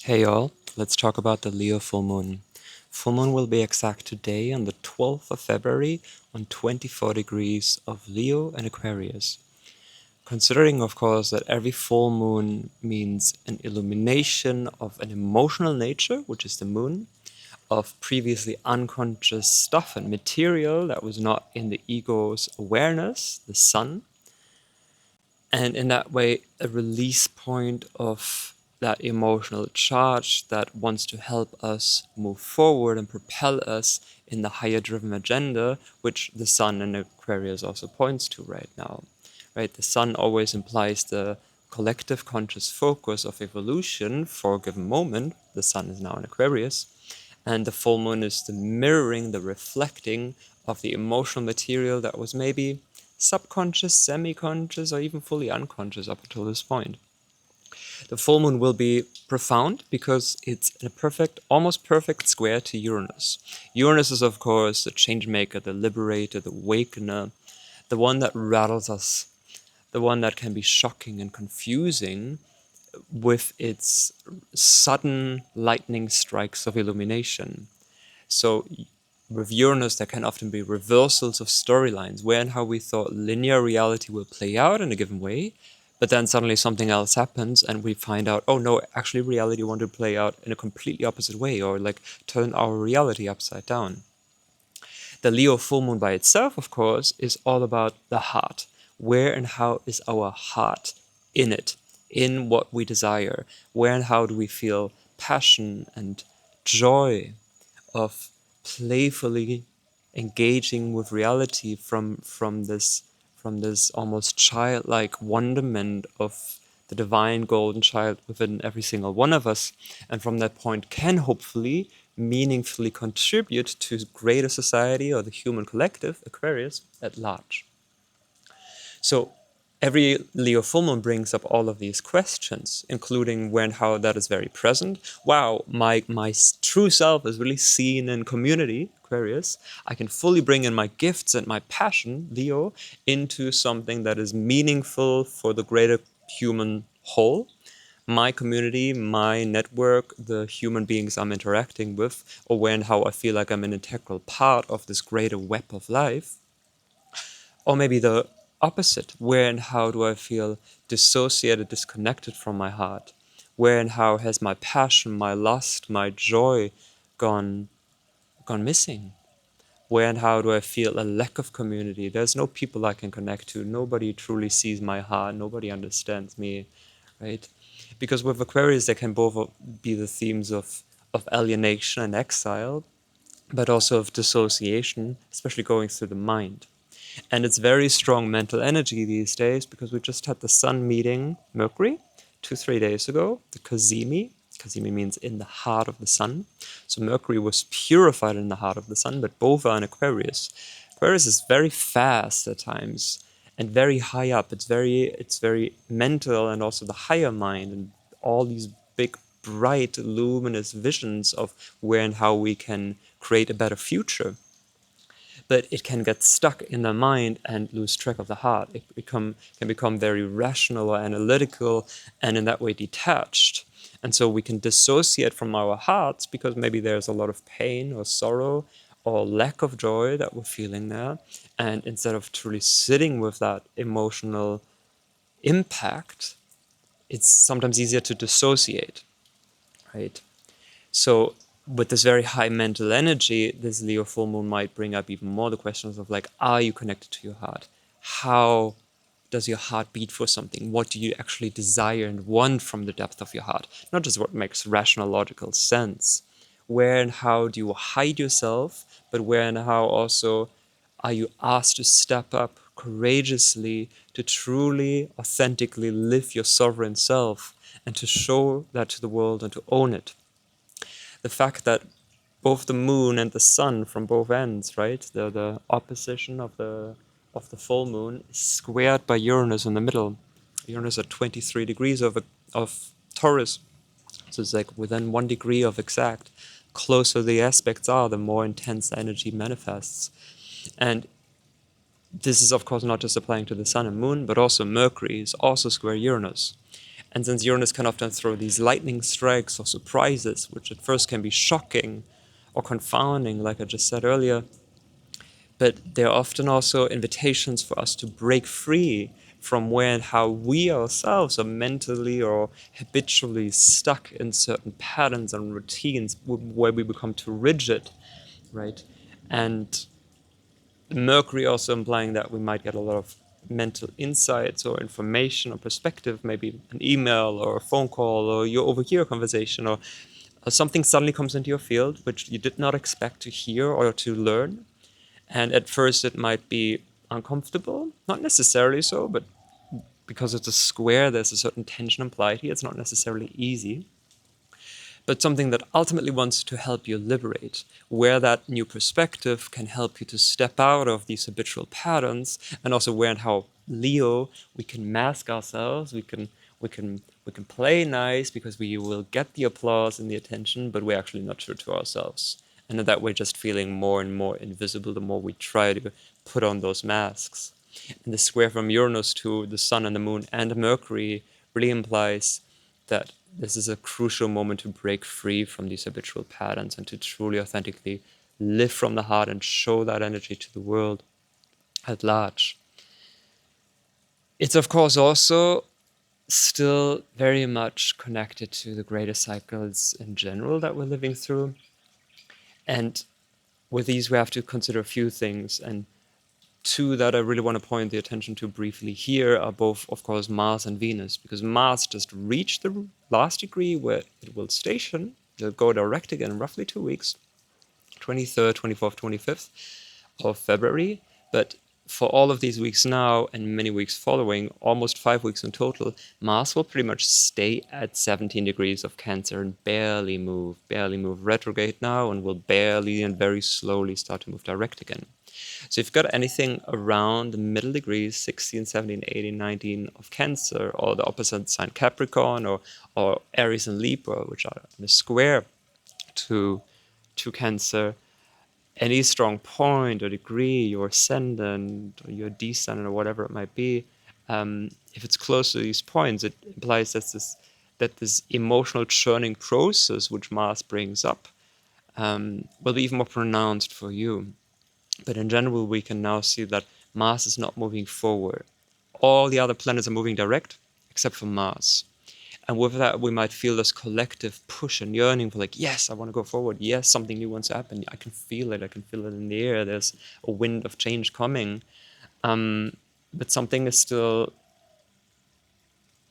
Hey y'all, let's talk about the Leo full moon. Full moon will be exact today on the 12th of February on 24 degrees of Leo and Aquarius. Considering, of course, that every full moon means an illumination of an emotional nature, which is the moon, of previously unconscious stuff and material that was not in the ego's awareness, the sun, and in that way a release point of that emotional charge that wants to help us move forward and propel us in the higher driven agenda, which the sun in Aquarius also points to right now. Right, the sun always implies the collective conscious focus of evolution for a given moment. The sun is now in Aquarius, and the full moon is the mirroring, the reflecting of the emotional material that was maybe subconscious, semi-conscious, or even fully unconscious up until this point. The full moon will be profound because it's in a perfect, almost perfect square to Uranus. Uranus is, of course, the change maker, the liberator, the awakener, the one that rattles us, the one that can be shocking and confusing with its sudden lightning strikes of illumination. So with Uranus, there can often be reversals of storylines, where and how we thought linear reality will play out in a given way, but then suddenly something else happens and we find out, oh no, actually reality wanted to play out in a completely opposite way, or like turn our reality upside down. The Leo full moon by itself, of course, is all about the heart. Where and how is our heart in it, in what we desire? Where and how do we feel passion and joy of playfully engaging with reality from this almost childlike wonderment of the divine golden child within every single one of us, and from that point can hopefully meaningfully contribute to greater society or the human collective, Aquarius, at large. So every Leo full moon brings up all of these questions, including when how that is very present. Wow, my true self is really seen in community, Aquarius. I can fully bring in my gifts and my passion, Leo, into something that is meaningful for the greater human whole. My community, my network, the human beings I'm interacting with, or when how I feel like I'm an integral part of this greater web of life. Or maybe the opposite. Where and how do I feel dissociated, disconnected from my heart? Where and how has my passion, my lust, my joy gone missing? Where and how do I feel a lack of community? There's no people I can connect to. Nobody truly sees my heart. Nobody understands me, right? Because with Aquarius, there can both be the themes of alienation and exile, but also of dissociation, especially going through the mind. And it's very strong mental energy these days because we just had the sun meeting Mercury 2-3 days ago, the Cazimi. Cazimi means in the heart of the sun. So Mercury was purified in the heart of the sun, but both are in Aquarius. Aquarius is very fast at times and very high up. It's very mental, and also the higher mind and all these big, bright, luminous visions of where and how we can create a better future. But it can get stuck in the mind and lose track of the heart. It can become very rational or analytical, and in that way detached. And so we can dissociate from our hearts because maybe there's a lot of pain or sorrow or lack of joy that we're feeling there. And instead of truly sitting with that emotional impact, it's sometimes easier to dissociate, right? So with this very high mental energy, this Leo full moon might bring up even more the questions of like, are you connected to your heart? How does your heart beat for something? What do you actually desire and want from the depth of your heart? Not just what makes rational, logical sense. Where and how do you hide yourself, but where and how also are you asked to step up courageously to truly, authentically live your sovereign self and to show that to the world and to own it? The fact that both the moon and the sun from both ends, right? The opposition of the full moon is squared by Uranus in the middle. Uranus at 23 degrees of Taurus. So it's like within 1 degree of exact. Closer the aspects are, the more intense energy manifests. And this is of course not just applying to the sun and moon, but also Mercury is also square Uranus. And since Uranus can often throw these lightning strikes or surprises, which at first can be shocking or confounding, like I just said earlier, but they're often also invitations for us to break free from where and how we ourselves are mentally or habitually stuck in certain patterns and routines where we become too rigid, right? And Mercury also implying that we might get a lot of mental insights or information or perspective, maybe an email or a phone call, or you overhear a conversation, or something suddenly comes into your field which you did not expect to hear or to learn. And at first it might be uncomfortable, not necessarily so, but because it's a square, there's a certain tension implied here. It's not necessarily easy, but something that ultimately wants to help you liberate, where that new perspective can help you to step out of these habitual patterns, and also where and how Leo, we can mask ourselves, we can play nice because we will get the applause and the attention, but we're actually not true to ourselves. And in that way, just feeling more and more invisible the more we try to put on those masks. And the square from Uranus to the Sun and the Moon and Mercury really implies that this is a crucial moment to break free from these habitual patterns and to truly authentically live from the heart and show that energy to the world at large. It's of course also still very much connected to the greater cycles in general that we're living through. And with these, we have to consider a few things. And two that I really want to point the attention to briefly here are both, of course, Mars and Venus, because Mars just reached the last degree where it will station. It'll go direct again in roughly 2 weeks, 23rd, 24th, 25th of February. But for all of these weeks now and many weeks following, almost 5 weeks in total, Mars will pretty much stay at 17 degrees of Cancer and barely move retrograde now, and will barely and very slowly start to move direct again. So if you've got anything around the middle degrees, 16, 17, 18, 19 of Cancer, or the opposite sign Capricorn, or Aries and Libra, which are in a square to Cancer, any strong point or degree, your ascendant or your descendant or whatever it might be, if it's close to these points, it implies that this emotional churning process which Mars brings up will be even more pronounced for you. But in general, we can now see that Mars is not moving forward. All the other planets are moving direct, except for Mars. And with that, we might feel this collective push and yearning for, like, yes, I want to go forward. Yes, something new wants to happen. I can feel it. I can feel it in the air. There's a wind of change coming. But something is still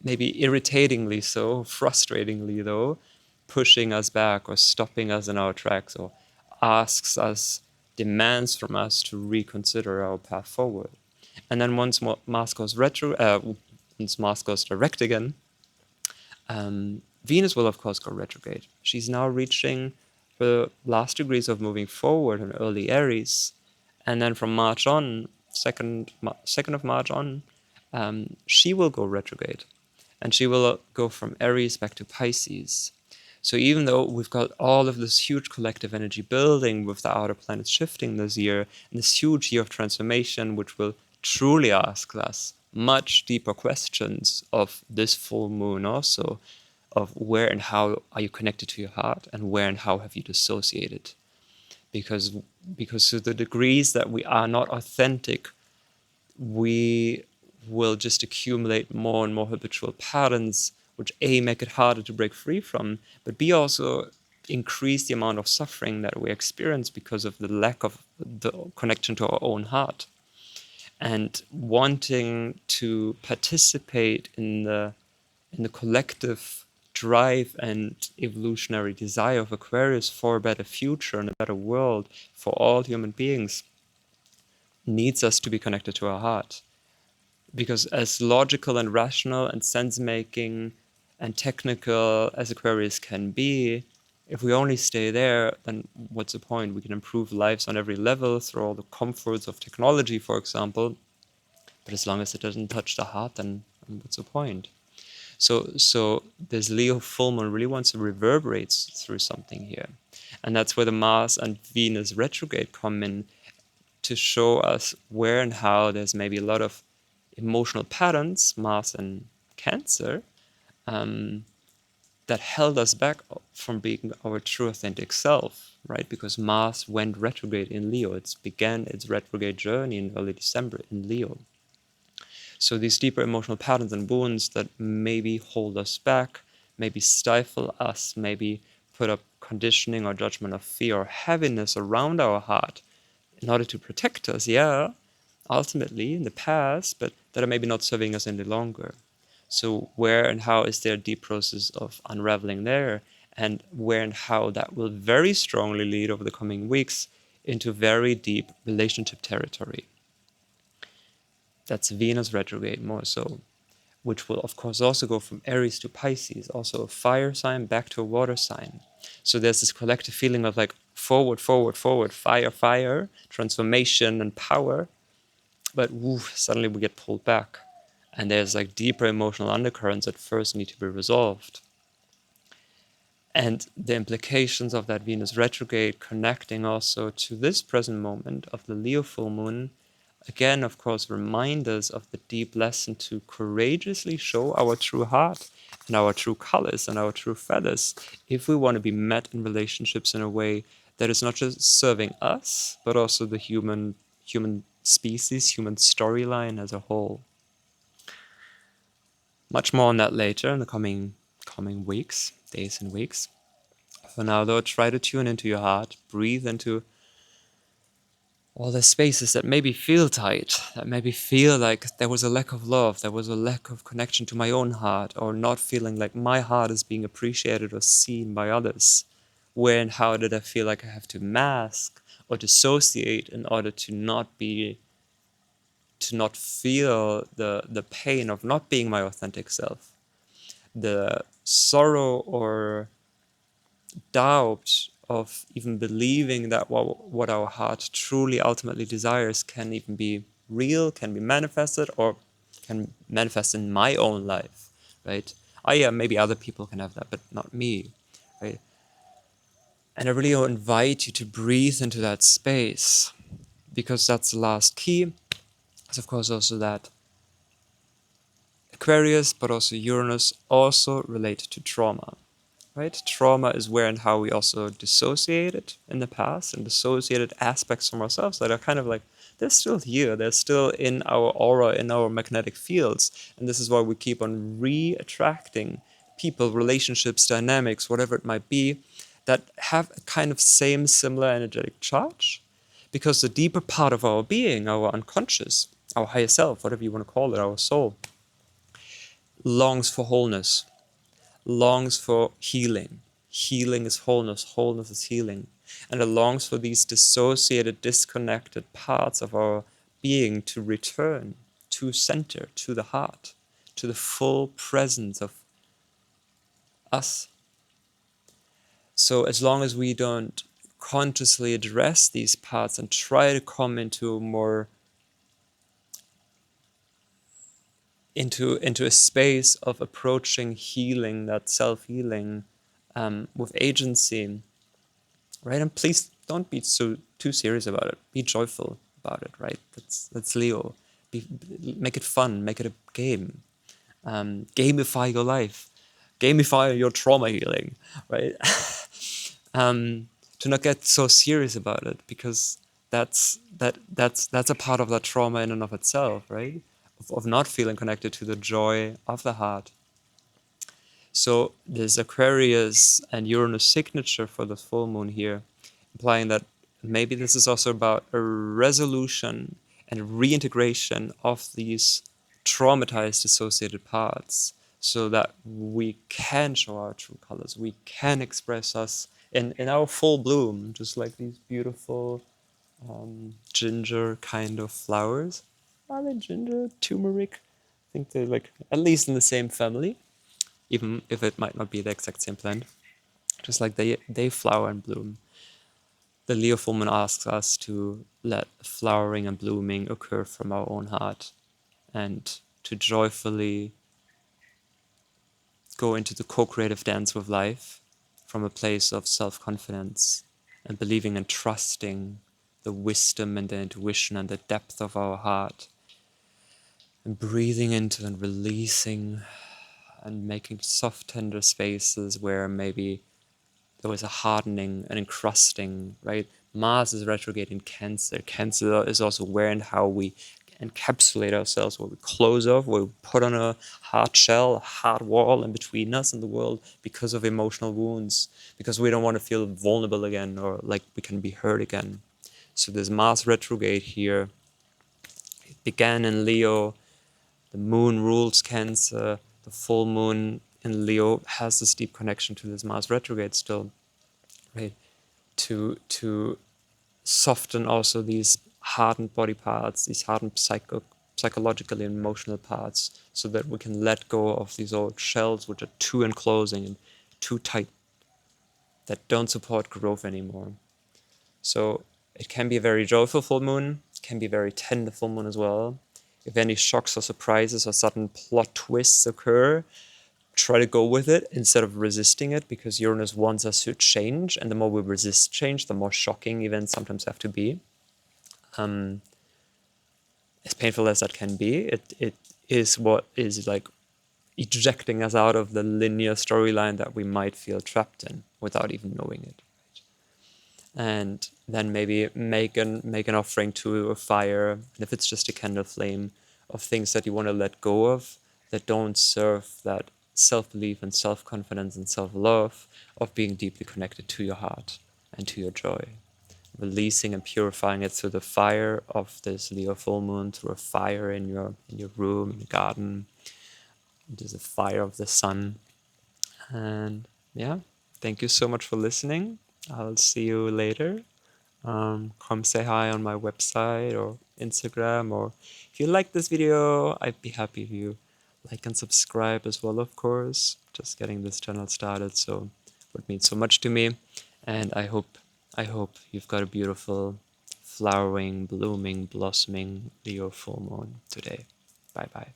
maybe irritatingly so, frustratingly though, pushing us back or stopping us in our tracks, or asks us, demands from us to reconsider our path forward. And then once Mars goes once Mars goes direct again, Venus will of course go retrograde. She's now reaching the last degrees of moving forward in early Aries, and then from March on, 2nd of March on, she will go retrograde, and she will go from Aries back to Pisces. So even though we've got all of this huge collective energy building with the outer planets shifting this year, and this huge year of transformation, which will truly ask us much deeper questions of this full moon also, of where and how are you connected to your heart, and where and how have you dissociated. Because to the degrees that we are not authentic, we will just accumulate more and more habitual patterns, which A, make it harder to break free from, but B, also increase the amount of suffering that we experience because of the lack of the connection to our own heart. And wanting to participate in the collective drive and evolutionary desire of Aquarius for a better future and a better world for all human beings needs us to be connected to our heart. Because as logical and rational and sense-making and technical as Aquarius can be, if we only stay there, then what's the point? We can improve lives on every level through all the comforts of technology, for example, but as long as it doesn't touch the heart, then what's the point? So this Leo full moon really wants to reverberate through something here. And that's where the Mars and Venus retrograde come in, to show us where and how there's maybe a lot of emotional patterns, Mars and Cancer, that held us back from being our true authentic self, right? Because Mars went retrograde in Leo. It began its retrograde journey in early December in Leo. So these deeper emotional patterns and wounds that maybe hold us back, maybe stifle us, maybe put up conditioning or judgment of fear or heaviness around our heart in order to protect us, yeah, ultimately in the past, but that are maybe not serving us any longer. So where and how is there a deep process of unraveling there, and where and how that will very strongly lead over the coming weeks into very deep relationship territory. That's Venus retrograde more so, which will of course also go from Aries to Pisces, also a fire sign back to a water sign. So there's this collective feeling of like forward, forward, forward, fire, fire, transformation and power. But suddenly we get pulled back. And there's like deeper emotional undercurrents that first need to be resolved. And the implications of that Venus retrograde connecting also to this present moment of the Leo full moon, again, of course, remind us of the deep lesson to courageously show our true heart and our true colors and our true feathers if we want to be met in relationships in a way that is not just serving us, but also the human species, human storyline as a whole. Much more on that later in the coming weeks, days and weeks. For now, though, try to tune into your heart, breathe into all the spaces that maybe feel tight, that maybe feel like there was a lack of love, there was a lack of connection to my own heart, or not feeling like my heart is being appreciated or seen by others. Where and how did I feel like I have to mask or dissociate in order to not feel the pain of not being my authentic self? The sorrow or doubt of even believing that what our heart truly ultimately desires can even be real, can be manifested, or can manifest in my own life, right? Oh yeah, maybe other people can have that, but not me, right? And I really invite you to breathe into that space, because that's the last key. It's of course also that Aquarius, but also Uranus, also relate to trauma. Right? Trauma is where and how we also dissociated in the past, and dissociated aspects from ourselves that are kind of like, they're still here, they're still in our aura, in our magnetic fields. And this is why we keep on re-attracting people, relationships, dynamics, whatever it might be, that have a kind of same similar energetic charge. Because the deeper part of our being, our unconscious, our higher self, whatever you want to call it, our soul, longs for wholeness, longs for healing. Healing is wholeness, wholeness is healing. And it longs for these dissociated, disconnected parts of our being to return to center, to the heart, to the full presence of us. So as long as we don't consciously address these parts and try to come into more into a space of approaching healing, that self-healing, with agency, right? And please don't be too serious about it. Be joyful about it, right? That's Leo. Make it fun. Make it a game. Gamify your life. Gamify your trauma healing, right? To not get so serious about it, because that's a part of that trauma in and of itself, right? Of not feeling connected to the joy of the heart. So there's Aquarius and Uranus signature for the full moon here, implying that maybe this is also about a resolution and reintegration of these traumatized associated parts, so that we can show our true colors, we can express us in our full bloom, just like these beautiful ginger kind of flowers. Are they ginger? Turmeric? I think they're like at least in the same family, even if it might not be the exact same plant. Just like they flower and bloom. The Leo full moon asks us to let flowering and blooming occur from our own heart, and to joyfully go into the co-creative dance with life from a place of self-confidence and believing and trusting the wisdom and the intuition and the depth of our heart, and breathing into and releasing and making soft, tender spaces where maybe there was a hardening, an encrusting, right? Mars is retrograde in Cancer. Cancer is also where and how we encapsulate ourselves, where we close off, where we put on a hard shell, a hard wall in between us and the world because of emotional wounds, because we don't want to feel vulnerable again or like we can be hurt again. So there's Mars retrograde here. It began in Leo. The moon rules Cancer. The full moon in Leo has this deep connection to this Mars retrograde still, right? To soften also these hardened body parts, these hardened psychological and emotional parts, so that we can let go of these old shells which are too enclosing and too tight, that don't support growth anymore. So it can be a very joyful full moon, it can be a very tender full moon as well. If any shocks or surprises or sudden plot twists occur, try to go with it instead of resisting it, because Uranus wants us to change, and the more we resist change, the more shocking events sometimes have to be. As painful as that can be, it is what is like ejecting us out of the linear storyline that we might feel trapped in without even knowing it. And then maybe make an offering to a fire, and if it's just a candle flame, of things that you want to let go of that don't serve that self-belief and self-confidence and self-love of being deeply connected to your heart and to your joy. Releasing and purifying it through the fire of this Leo full moon, through a fire in your room, in your garden. There's a fire of the sun. And yeah, thank you so much for listening. I'll see you later. Come say hi on my website or Instagram, or if you like this video, I'd be happy if you like and subscribe as well, of course. Just getting this channel started, so it would mean so much to me. And I hope you've got a beautiful, flowering, blooming, blossoming Leo full moon today. Bye bye.